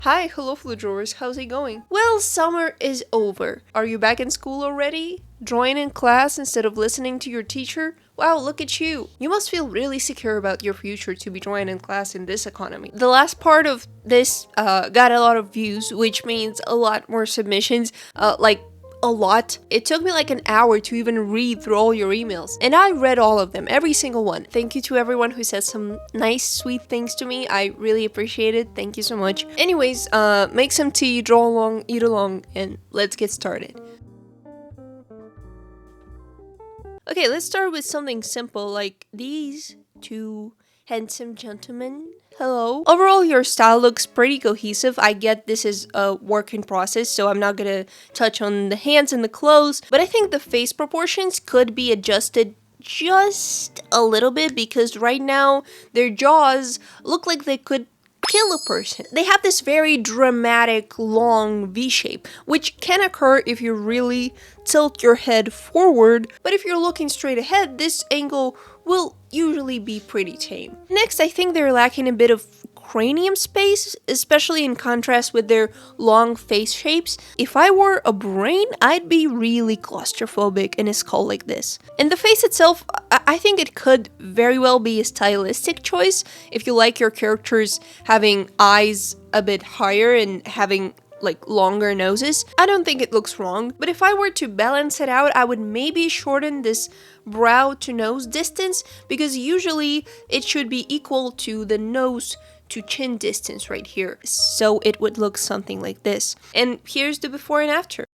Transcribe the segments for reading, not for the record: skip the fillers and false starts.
Hi, hello Flu Drawers, how's it going? Well, summer is over. Are you back in school already? Drawing in class instead of listening to your teacher? Wow, look at you. You must feel really secure about your future to be drawing in class in this economy. The last part of this got a lot of views, which means a lot more submissions, a lot. It took me like an hour to even read through all your emails. And I read all of them, every single one. Thank you to everyone who said some nice, sweet things to me. I really appreciate it. Thank you so much. Anyways, make some tea, draw along, eat along, and let's get started. Okay, let's start with something simple like these two handsome gentlemen. Hello. Overall, your style looks pretty cohesive. I get this is a work in process, so I'm not gonna touch on the hands and the clothes, but I think the face proportions could be adjusted just a little bit because right now their jaws look like they could kill a person. They have this very dramatic long V shape, which can occur if you really tilt your head forward, but if you're looking straight ahead, this angle will usually be pretty tame. Next, I think they're lacking a bit of cranium space, especially in contrast with their long face shapes. If I were a brain, I'd be really claustrophobic in a skull like this. And the face itself, I think it could very well be a stylistic choice if you like your characters having eyes a bit higher and having like longer noses. I don't think it looks wrong, but if I were to balance it out, I would maybe shorten this brow to nose distance because usually it should be equal to the nose to chin distance right here. So it would look something like this. And here's the before and after.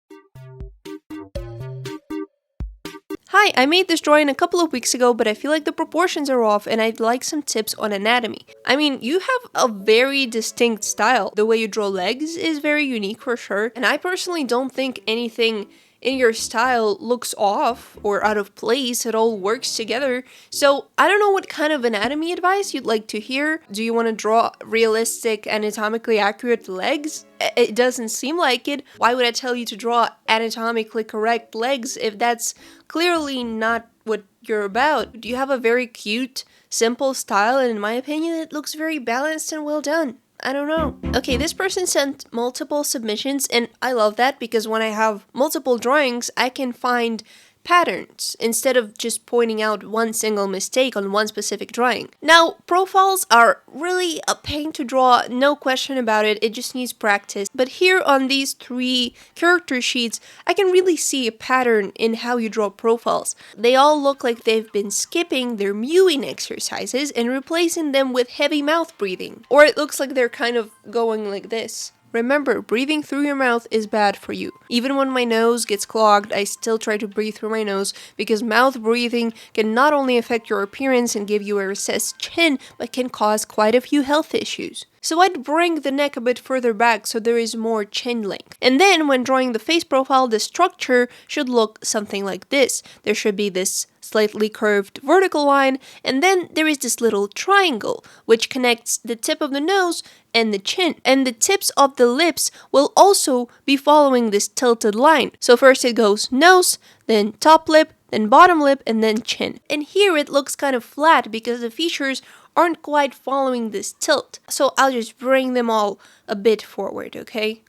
Hi, I made this drawing a couple of weeks ago, but I feel like the proportions are off and I'd like some tips on anatomy. I mean, you have a very distinct style. The way you draw legs is very unique for sure, and I personally don't think anything in your style looks off or out of place. It all works together. So I don't know what kind of anatomy advice you'd like to hear. Do you want to draw realistic, anatomically accurate legs? It doesn't seem like it. Why would I tell you to draw anatomically correct legs if that's clearly not what you're about? You have a very cute, simple style, and in my opinion, it looks very balanced and well done. I don't know. Okay, this person sent multiple submissions, and I love that because when I have multiple drawings, I can find patterns instead of just pointing out one single mistake on one specific drawing. Now, profiles are really a pain to draw, no question about it, it just needs practice. But here on these three character sheets, I can really see a pattern in how you draw profiles. They all look like they've been skipping their mewing exercises and replacing them with heavy mouth breathing. Or it looks like they're kind of going like this. Remember, breathing through your mouth is bad for you. Even when my nose gets clogged, I still try to breathe through my nose because mouth breathing can not only affect your appearance and give you a recessed chin, but can cause quite a few health issues. So I'd bring the neck a bit further back so there is more chin length. And then when drawing the face profile, the structure should look something like this. There should be this slightly curved vertical line, and then there is this little triangle, which connects the tip of the nose and the chin. And the tips of the lips will also be following this tilted line. So first it goes nose, then top lip, then bottom lip, and then chin. And here it looks kind of flat because the features aren't quite following this tilt. So I'll just bring them all a bit forward, okay?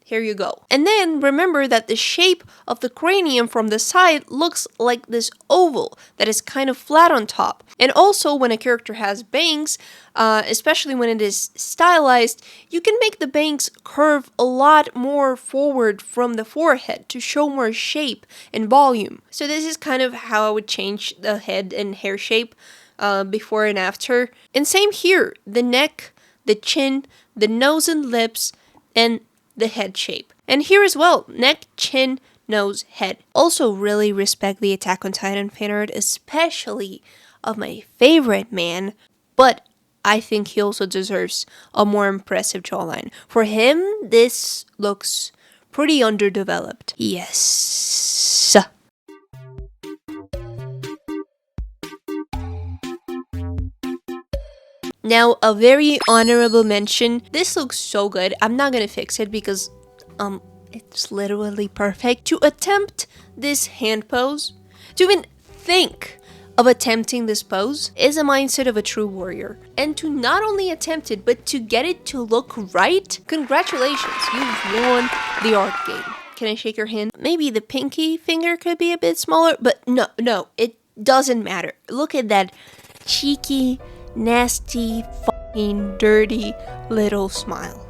Here you go. And then remember that the shape of the cranium from the side looks like this oval that is kind of flat on top. And also when a character has bangs, especially when it is stylized, you can make the bangs curve a lot more forward from the forehead to show more shape and volume. So this is kind of how I would change the head and hair shape before and after. And same here, the neck, the chin, the nose and lips, and the head shape. And here as well, neck, chin, nose, head. Also really respect the Attack on Titan fan art, especially of my favorite man, but I think he also deserves a more impressive jawline. For him, this looks pretty underdeveloped. Yes. Now, a very honorable mention. This looks so good. I'm not gonna fix it because, it's literally perfect. To attempt this hand pose, to even think of attempting this pose is a mindset of a true warrior. And to not only attempt it, but to get it to look right, congratulations, you've won the art game. Can I shake your hand? Maybe the pinky finger could be a bit smaller, but no, it doesn't matter. Look at that cheeky, nasty, fucking dirty little smile.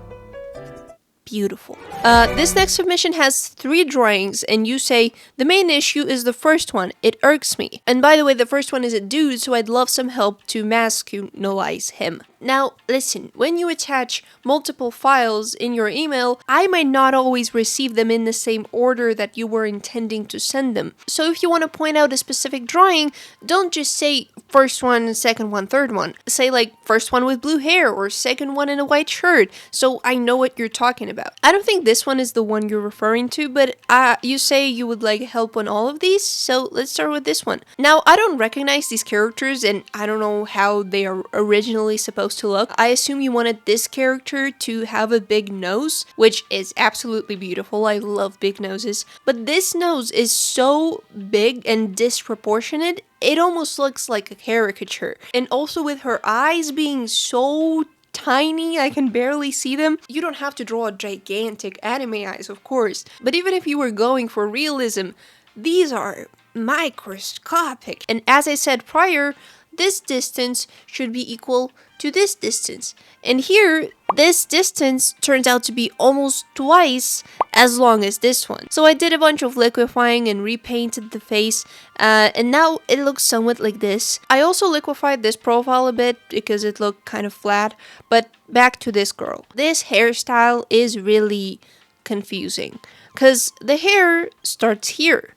Beautiful. This next submission has 3 drawings, and you say, the main issue is the first one. It irks me. And by the way, the first one is a dude, so I'd love some help to masculinize him. Now, listen, when you attach multiple files in your email, I might not always receive them in the same order that you were intending to send them. So if you want to point out a specific drawing, don't just say first one, second one, third one. Say like first one with blue hair or second one in a white shirt, so I know what you're talking about. I don't think this one is the one you're referring to, but you say you would like help on all of these, so let's start with this one. Now, I don't recognize these characters, and I don't know how they are originally supposed to look. I assume you wanted this character to have a big nose, which is absolutely beautiful. I love big noses. But this nose is so big and disproportionate, it almost looks like a caricature. And also with her eyes being so tiny, I can barely see them. You don't have to draw gigantic anime eyes, of course. But even if you were going for realism, these are microscopic. And as I said prior, this distance should be equal to this distance. And here, this distance turns out to be almost twice as long as this one. So I did a bunch of liquefying and repainted the face, and now it looks somewhat like this. I also liquefied this profile a bit because it looked kind of flat, but back to this girl. This hairstyle is really confusing because the hair starts here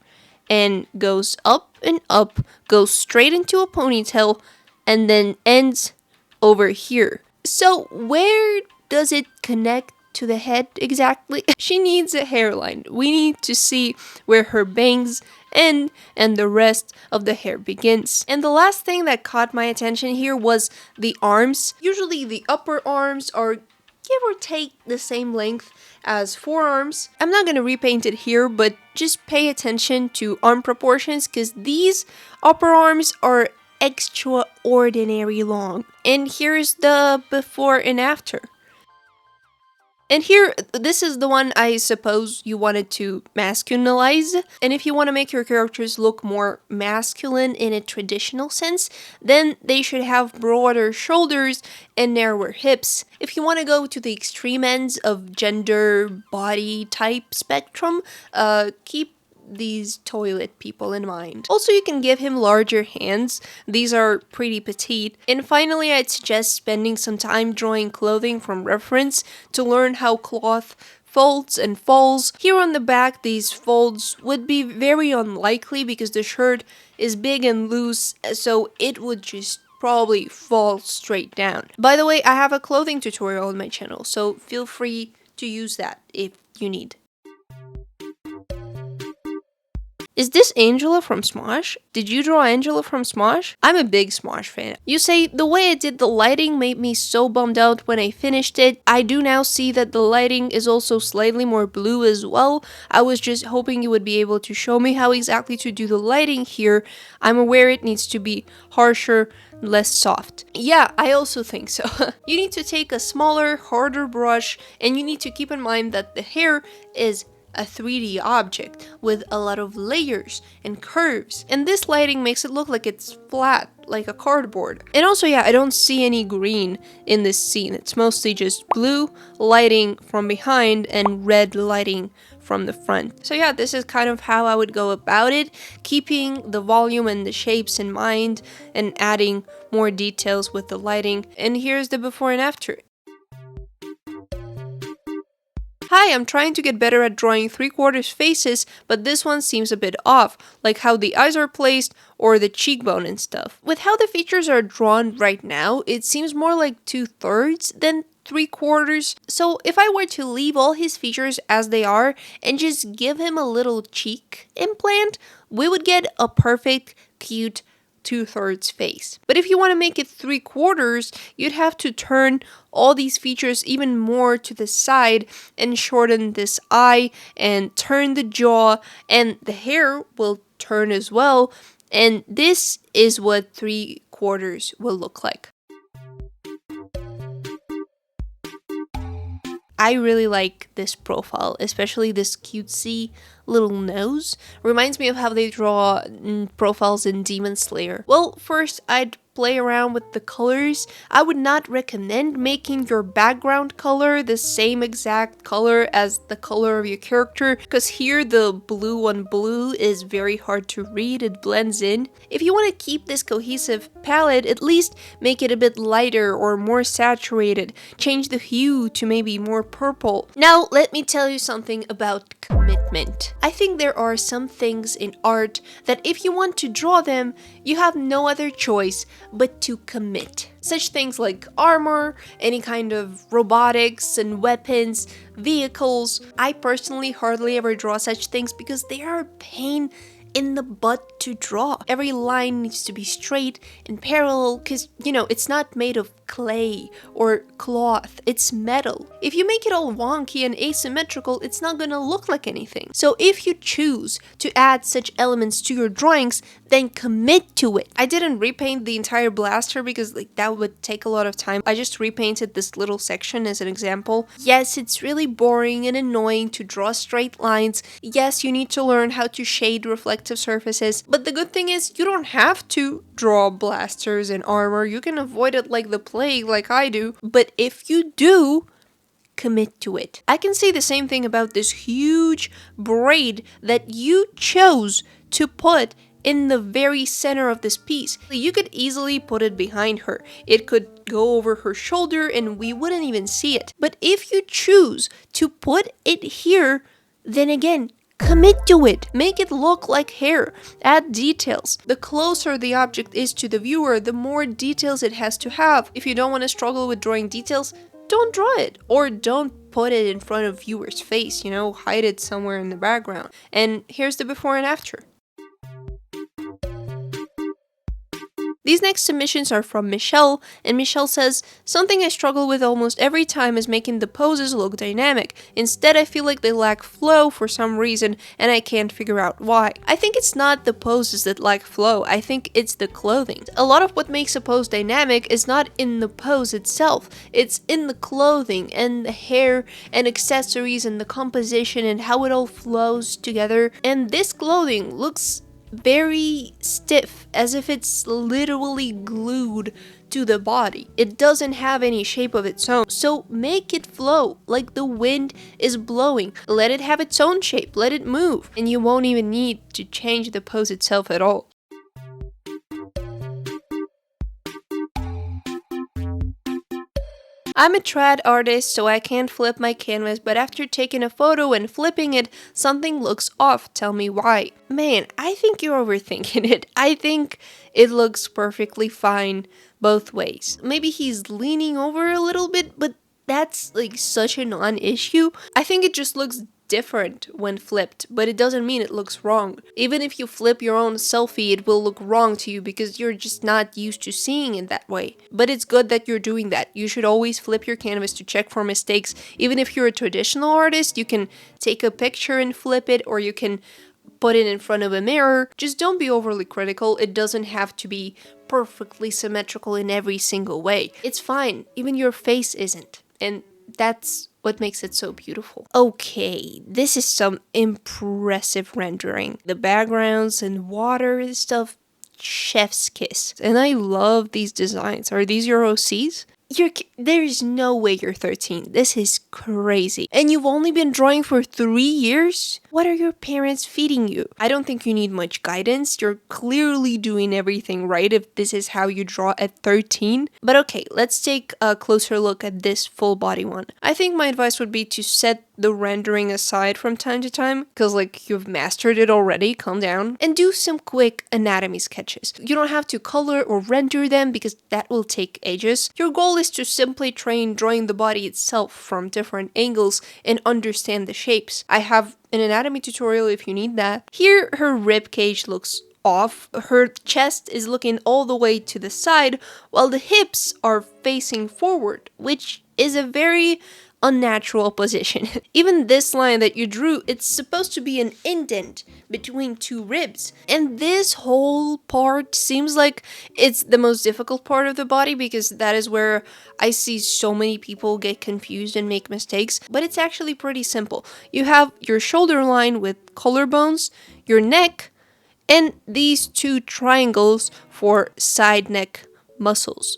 and goes up and up, goes straight into a ponytail, and then ends over here. So where does it connect to the head exactly? She needs a hairline. We need to see where her bangs end and the rest of the hair begins. And the last thing that caught my attention here was the arms. Usually the upper arms are give or take the same length as forearms. I'm not gonna repaint it here, but just pay attention to arm proportions because these upper arms are extraordinary long. And here's the before and after. And here, this is the one I suppose you wanted to masculinize. And if you want to make your characters look more masculine in a traditional sense, then they should have broader shoulders and narrower hips. If you want to go to the extreme ends of gender body type spectrum, keep these toilet people in mind. Also, you can give him larger hands. These are pretty petite. And finally, I'd suggest spending some time drawing clothing from reference to learn how cloth folds and falls. Here on the back, these folds would be very unlikely because the shirt is big and loose, so it would just probably fall straight down. By the way, I have a clothing tutorial on my channel, so feel free to use that if you need. Is this Angela from Smosh? Did you draw Angela from Smosh? I'm a big Smosh fan. You say, the way I did the lighting made me so bummed out when I finished it. I do now see that the lighting is also slightly more blue as well. I was just hoping you would be able to show me how exactly to do the lighting here. I'm aware it needs to be harsher, less soft. Yeah, I also think so. You need to take a smaller, harder brush, and you need to keep in mind that the hair is a 3D object with a lot of layers and curves, and this lighting makes it look like it's flat, like a cardboard. And also, yeah, I don't see any green in this scene. It's mostly just blue lighting from behind and red lighting from the front. So yeah, this is kind of how I would go about it, keeping the volume and the shapes in mind and adding more details with the lighting. And here's the before and after. Hi, I'm trying to get better at drawing 3/4 faces, but this one seems a bit off, like how the eyes are placed or the cheekbone and stuff. With how the features are drawn right now, it seems more like 2/3 than 3/4. So if I were to leave all his features as they are and just give him a little cheek implant, we would get a perfect, cute 2/3 face. But if you want to make it 3/4, you'd have to turn all these features even more to the side and shorten this eye and turn the jaw, and the hair will turn as well, And this is what 3/4 will look like. I really like this profile, especially this cutesy little nose. Reminds me of how they draw profiles in Demon Slayer. Well, first I'd play around with the colors. I would not recommend making your background color the same exact color as the color of your character, because here the blue on blue is very hard to read, it blends in. If you want to keep this cohesive palette, at least make it a bit lighter or more saturated. Change the hue to maybe more purple. Now let me tell you something about commitment. I think there are some things in art that if you want to draw them, you have no other choice but to commit. Such things like armor, any kind of robotics and weapons, vehicles. I personally hardly ever draw such things because they are a pain in the butt to draw. Every line needs to be straight and parallel because, you know, it's not made of clay or cloth, it's metal. If you make it all wonky and asymmetrical, it's not gonna look like anything. So if you choose to add such elements to your drawings, then commit to it. I didn't repaint the entire blaster because that would take a lot of time. I just repainted this little section as an example. Yes, it's really boring and annoying to draw straight lines. Yes, you need to learn how to shade reflective surfaces, but the good thing is you don't have to draw blasters and armor. You can avoid it like the plague, like I do. But if you do, commit to it. I can say the same thing about this huge braid that you chose to put in the very center of this piece. You could easily put it behind her. It could go over her shoulder and we wouldn't even see it. But if you choose to put it here, then again, commit to it. Make it look like hair. Add details. The closer the object is to the viewer, the more details it has to have. If you don't want to struggle with drawing details, don't draw it. Or don't put it in front of viewer's face, hide it somewhere in the background. And here's the before and after. These next submissions are from Michelle, and Michelle says, "Something I struggle with almost every time is making the poses look dynamic. Instead, I feel like they lack flow for some reason, and I can't figure out why. I think it's not the poses that lack flow, I think it's the clothing. A lot of what makes a pose dynamic is not in the pose itself, it's in the clothing, and the hair, and accessories, and the composition, and how it all flows together. And this clothing looks very stiff, as if it's literally glued to the body. It doesn't have any shape of its own. So make it flow like the wind is blowing. Let it have its own shape, let it move, and you won't even need to change the pose itself at all." I'm a trad artist, so I can't flip my canvas, but after taking a photo and flipping it, something looks off. Tell me why. Man, I think you're overthinking it. I think it looks perfectly fine both ways. Maybe he's leaning over a little bit, but that's such a non-issue. I think it just looks different when flipped, but it doesn't mean it looks wrong. Even if you flip your own selfie, it will look wrong to you because you're just not used to seeing it that way. But it's good that you're doing that. You should always flip your canvas to check for mistakes. Even if you're a traditional artist, you can take a picture and flip it, or you can put it in front of a mirror. Just don't be overly critical. It doesn't have to be perfectly symmetrical in every single way. It's fine. Even your face isn't. And that's what makes it so beautiful. Okay, this is some impressive rendering. The backgrounds and water and stuff, chef's kiss. And I love these designs. Are these your OCs? There's no way you're 13. This is crazy. And you've only been drawing for 3 years? What are your parents feeding you? I don't think you need much guidance. You're clearly doing everything right if this is how you draw at 13. But okay, let's take a closer look at this full body one. I think my advice would be to set the rendering aside from time to time, because you've mastered it already, calm down, and do some quick anatomy sketches. You don't have to color or render them because that will take ages. Your goal is to simply train drawing the body itself from different angles and understand the shapes. I have an anatomy tutorial if you need that. Here, her rib cage looks off. Her chest is looking all the way to the side, while the hips are facing forward, which is a very unnatural position. Even this line that you drew, it's supposed to be an indent between two ribs. And this whole part seems like it's the most difficult part of the body because that is where I see so many people get confused and make mistakes. But it's actually pretty simple. You have your shoulder line with collarbones, your neck, and these two triangles for side neck muscles.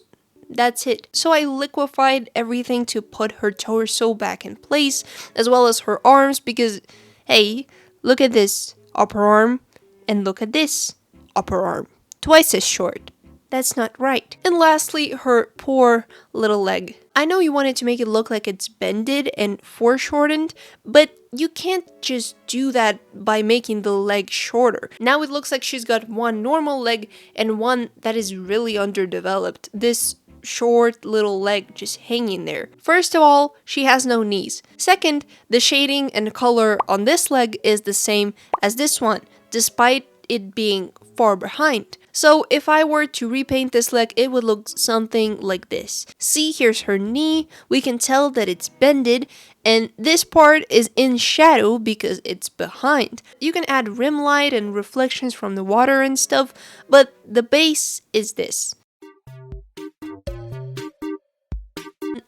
That's it. So I liquefied everything to put her torso back in place, as well as her arms, because, hey, look at this upper arm, and look at this upper arm. Twice as short. That's not right. And lastly, her poor little leg. I know you wanted to make it look like it's bended and foreshortened, but you can't just do that by making the leg shorter. Now it looks like she's got one normal leg and one that is really underdeveloped. This short little leg just hanging there. First of all, she has no knees. Second, the shading and color on this leg is the same as this one, despite it being far behind. So if I were to repaint this leg, it would look something like this. See, here's her knee. We can tell that it's bended, and this part is in shadow because it's behind. You can add rim light and reflections from the water and stuff, but the base is this.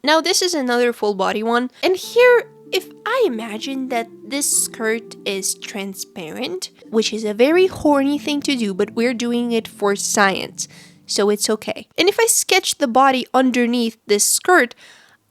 Now this is another full body one, and here, if I imagine that this skirt is transparent, which is a very horny thing to do, but we're doing it for science, so it's okay. And if I sketch the body underneath this skirt,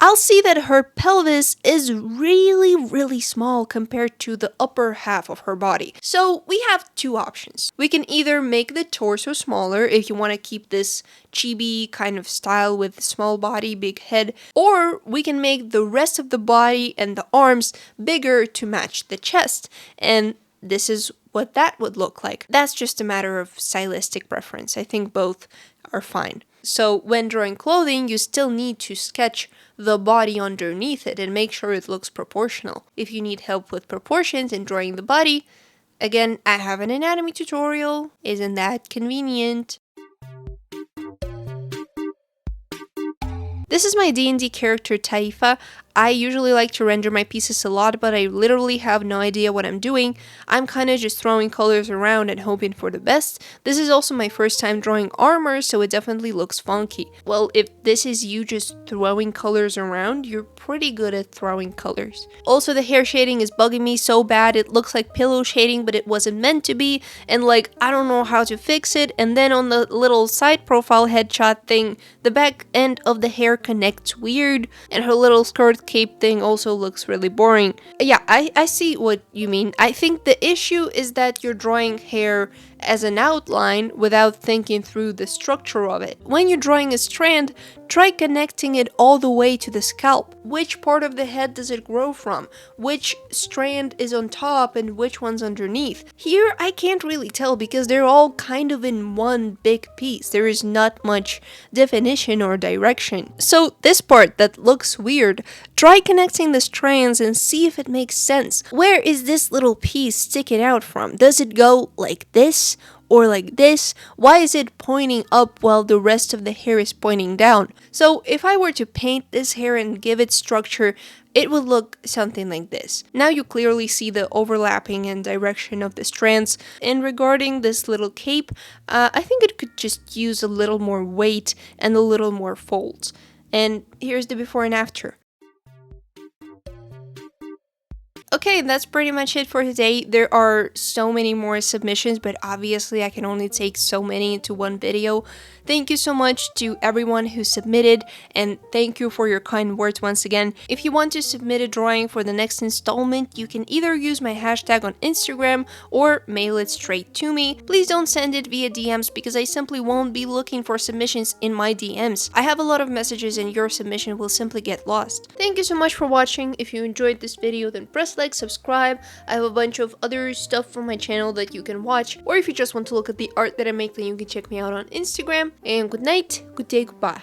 I'll see that her pelvis is really small compared to the upper half of her body. So we have two options. We can either make the torso smaller if you want to keep this chibi kind of style with small body, big head, or we can make the rest of the body and the arms bigger to match the chest. And this is what that would look like. That's just a matter of stylistic preference. I think both are fine. So when drawing clothing, you still need to sketch the body underneath it and make sure it looks proportional. If you need help with proportions and drawing the body, again, I have an anatomy tutorial. Isn't that convenient? This is my D&D character Taifa. I usually like to render my pieces a lot, but I literally have no idea what I'm doing. I'm kind of just throwing colors around and hoping for the best. This is also my first time drawing armor, so it definitely looks funky. Well, if this is you just throwing colors around, you're pretty good at throwing colors. Also, the hair shading is bugging me so bad. It looks like pillow shading, but it wasn't meant to be, and like, I don't know how to fix it. And then on the little side profile headshot thing, the back end of the hair connects weird, and her little skirt cape thing also looks really boring. Yeah, I see what you mean. I think the issue is that you're drawing hair as an outline without thinking through the structure of it. When you're drawing a strand, try connecting it all the way to the scalp. Which part of the head does it grow from? Which strand is on top and which one's underneath? Here, I can't really tell because they're all kind of in one big piece. There is not much definition or direction. So this part that looks weird, try connecting the strands and see if it makes sense. Where is this little piece sticking out from? Does it go like this? Or like this? Why is it pointing up while the rest of the hair is pointing down? So if I were to paint this hair and give it structure, it would look something like this. Now you clearly see the overlapping and direction of the strands. And regarding this little cape, I think it could just use a little more weight and a little more folds. And here's the before and after. Okay, that's pretty much it for today. There are so many more submissions, but obviously I can only take so many into one video. Thank you so much to everyone who submitted, and thank you for your kind words once again. If you want to submit a drawing for the next installment, you can either use my hashtag on Instagram or mail it straight to me. Please don't send it via DMs because I simply won't be looking for submissions in my DMs. I have a lot of messages and your submission will simply get lost. Thank you so much for watching. If you enjoyed this video, then press like, subscribe. I have a bunch of other stuff from my channel that you can watch, or if you just want to look at the art that I make, then you can check me out on Instagram. And good night, good day, goodbye.